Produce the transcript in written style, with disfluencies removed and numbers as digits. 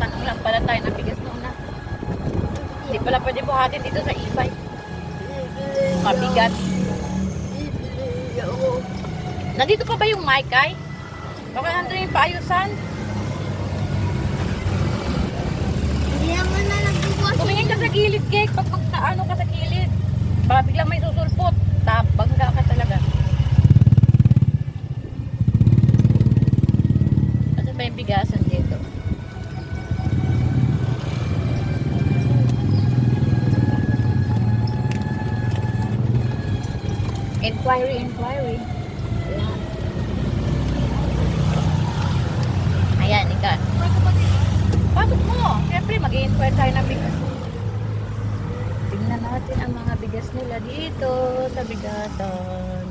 Magtatanong lang pala tayo ng bigas muna. Hindi pala pwede buhatin dito sa e-bike. Mabigat. Nandito pa ba yung mic ay? Baka nandun yung paayusan? Hindi naman na nagbubuhat. Tumingin ka sa gilid, Kek. Pag magtaano ka sa gilid, baka biglang may susulpot. Bangga ka talaga. Kasi ba yung bigasan dito? Inquiry. Ayan, ika. Pasok mo. Siyempre, mag-i-inquire tayo ng bigas. Tingnan natin ang mga bigas nila dito sa bigasan.